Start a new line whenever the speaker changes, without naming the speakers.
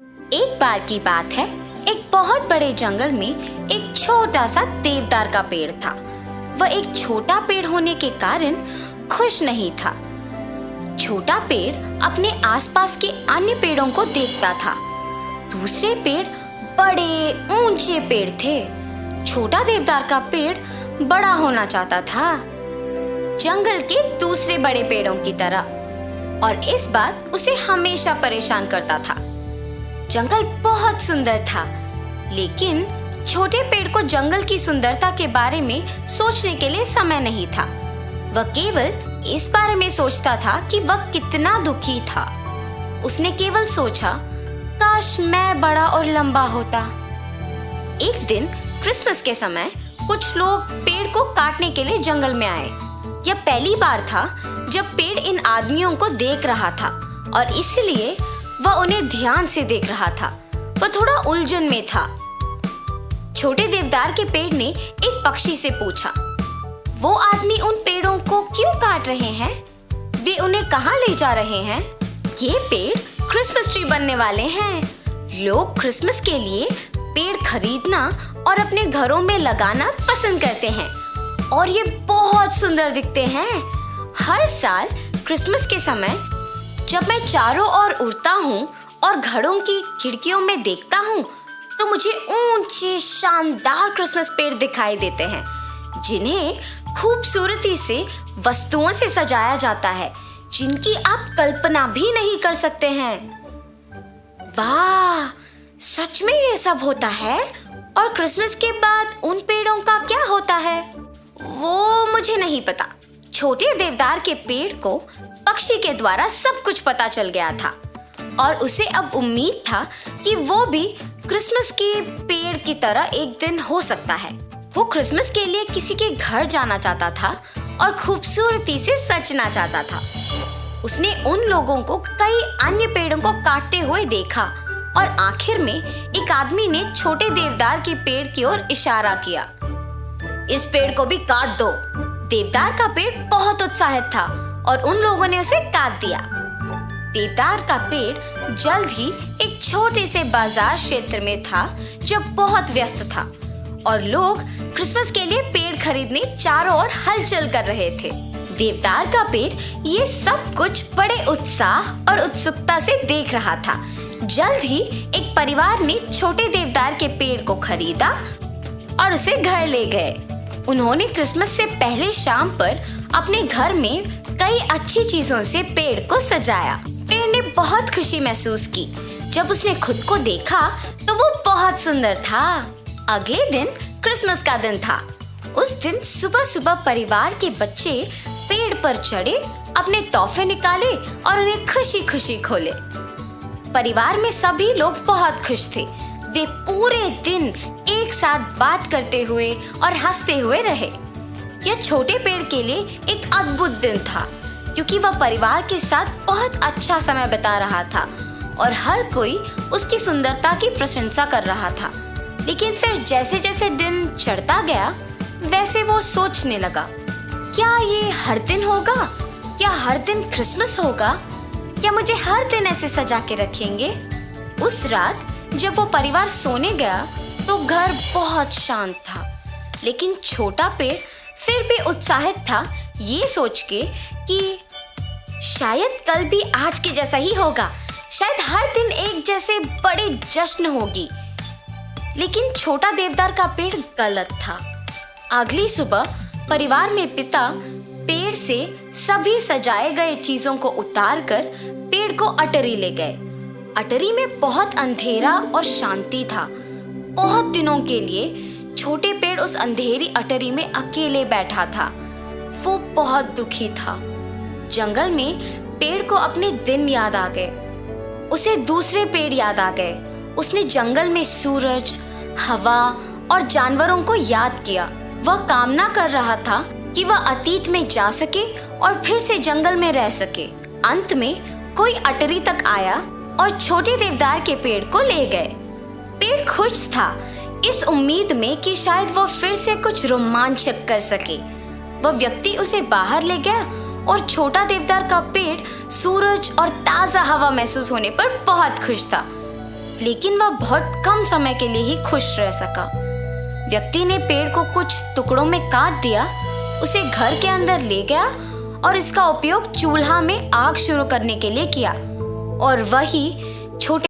एक बार की बात है, एक बहुत बड़े जंगल में एक छोटा सा देवदार का पेड़ था। वह एक छोटा पेड़ होने के कारण खुश नहीं था। छोटा पेड़ अपने आसपास के अन्य पेड़ों को देखता था। दूसरे पेड़ बड़े ऊंचे पेड़ थे। छोटा देवदार का पेड़ बड़ा होना चाहता था, जंगल के दूसरे बड़े पेड़ों की तरह, और इस बात उसे हमेशा परेशान करता था। जंगल बहुत सुंदर था, लेकिन छोटे पेड़ को जंगल की सुंदरता के बारे में सोचने के लिए समय नहीं था। वह केवल इस बारे में सोचता था कि वह कितना दुखी था। उसने केवल सोचा, काश मैं बड़ा और लंबा होता। एक दिन क्रिसमस के समय कुछ लोग पेड़ को काटने के लिए जंगल में आए। यह पहली बार था जब पेड़ इन आदमियों को देख रहा था, और इसलिए वह उन्हें ध्यान से देख रहा था। वह थोड़ा उलझन में था। छोटे देवदार के पेड़ ने एक पक्षी से पूछा, वो आदमी उन पेड़ों को क्यों काट रहे हैं? वे उन्हें कहाँ ले जा रहे हैं? ये पेड़ क्रिसमस ट्री बनने वाले हैं। लोग क्रिसमस के लिए पेड़ खरीदना और अपने घरों में लगाना पसंद करते हैं, और ये बहुत सुंदर दिखते हैं। हर साल क्रिसमस के समय जब मैं चारों ओर उड़ता हूँ और घरों की खिड़कियों में देखता हूँ, तो मुझे ऊंचे शानदार क्रिसमस पेड़ दिखाई देते हैं, जिन्हें खूबसूरती से वस्तुओं से सजाया जाता है, जिनकी आप कल्पना भी नहीं कर सकते हैं। वाह, सच में ये सब होता है? और क्रिसमस के बाद उन पेड़ों का क्या होता है, वो मुझे नहीं पता। छोटे देवदार के पेड़ को पक्षी के द्वारा सब कुछ पता चल गया था, और उसे अब उम्मीद था कि वो भी क्रिसमस के पेड़ की तरह एक दिन हो सकता है। वो क्रिसमस के लिए किसी के घर जाना चाहता था और खूबसूरती से सजना चाहता था। उसने उन लोगों को कई अन्य पेड़ों को काटते हुए देखा, और आखिर में एक आदमी ने छोटे देवदार के पेड़ की ओर इशारा किया। इस पेड़ को भी काट दो। देवदार का पेड़ बहुत उत्साहित था, और उन लोगों ने उसे काट दिया। देवदार का पेड़ जल्द ही एक छोटे से बाजार क्षेत्र में था, जो बहुत व्यस्त था, और लोग क्रिसमस के लिए पेड़ खरीदने चारों ओर हलचल कर रहे थे। देवदार का पेड़ ये सब कुछ बड़े उत्साह और उत्सुकता से देख रहा था। जल्द ही एक परिवार ने छोटे देवदार के पेड़ को खरीदा और उसे घर ले गए। उन्होंने क्रिसमस से पहले शाम पर अपने घर में कई अच्छी चीजों से पेड़ को सजाया। पेड़ ने बहुत खुशी महसूस की जब उसने खुद को देखा, तो वो बहुत सुंदर था। अगले दिन क्रिसमस का दिन था। उस दिन सुबह सुबह परिवार के बच्चे पेड़ पर चढ़े, अपने तोहफे निकाले और उन्हें खुशी खुशी खोले। परिवार में सभी लोग बहुत खुश थे। वे पूरे दिन एक साथ बात करते हुए और हंसते हुए रहे। यह छोटे पेड़ के लिए एक अद्भुत दिन था, क्योंकि वह परिवार के साथ बहुत अच्छा समय बिता रहा था, और हर कोई उसकी सुंदरता की प्रशंसा कर रहा था। लेकिन फिर जैसे जैसे दिन चढ़ता गया, वैसे वो सोचने लगा, क्या ये हर दिन होगा? क्या हर दिन क्रिसमस होगा? क्या मुझे हर दिन ऐसे सजा के रखेंगे? उस रात जब वो परिवार सोने गया, तो घर बहुत शांत था, लेकिन छोटा पेड़ फिर भी उत्साहित था, ये सोच के कि शायद कल भी आज के जैसा ही होगा, शायद हर दिन एक जैसे बड़े जश्न होगी। लेकिन छोटा देवदार का पेड़ गलत था। अगली सुबह परिवार में पिता पेड़ से सभी सजाए गए चीजों को उतारकर पेड़ को अटरी ले गए। अटरी में बहुत अंधेरा और शांति था। बहुत दिनों के लिए छोटे पेड़ उस अंधेरी अटरी में अकेले बैठा था। वो बहुत दुखी था। जंगल में पेड़ को अपने दिन याद आ गए। उसे दूसरे पेड़ याद आ गए। उसने जंगल में सूरज, हवा और जानवरों को याद किया। वह कामना कर रहा था कि वह अतीत में जा सके और फिर से जंगल में रह सके। अंत में कोई अटरी तक आया और छोटे देवदार के पेड़ को ले गए। पेड़ खुश था, इस उम्मीद में कि शायद वह फिर से कुछ रोमांचक कर सके। वह व्यक्ति उसे बाहर ले गया और छोटा देवदार का पेड़ सूरज और ताजा हवा महसूस होने पर बहुत खुश था। लेकिन वह बहुत कम समय के लिए ही खुश रह सका। व्यक्ति ने पेड़ को कुछ टुकड़ों में काट दिया, उसे घर के अंदर ले गया और इसका उपयोग चूल्हा में आग शुरू करने के लिए किया, और वही छोटे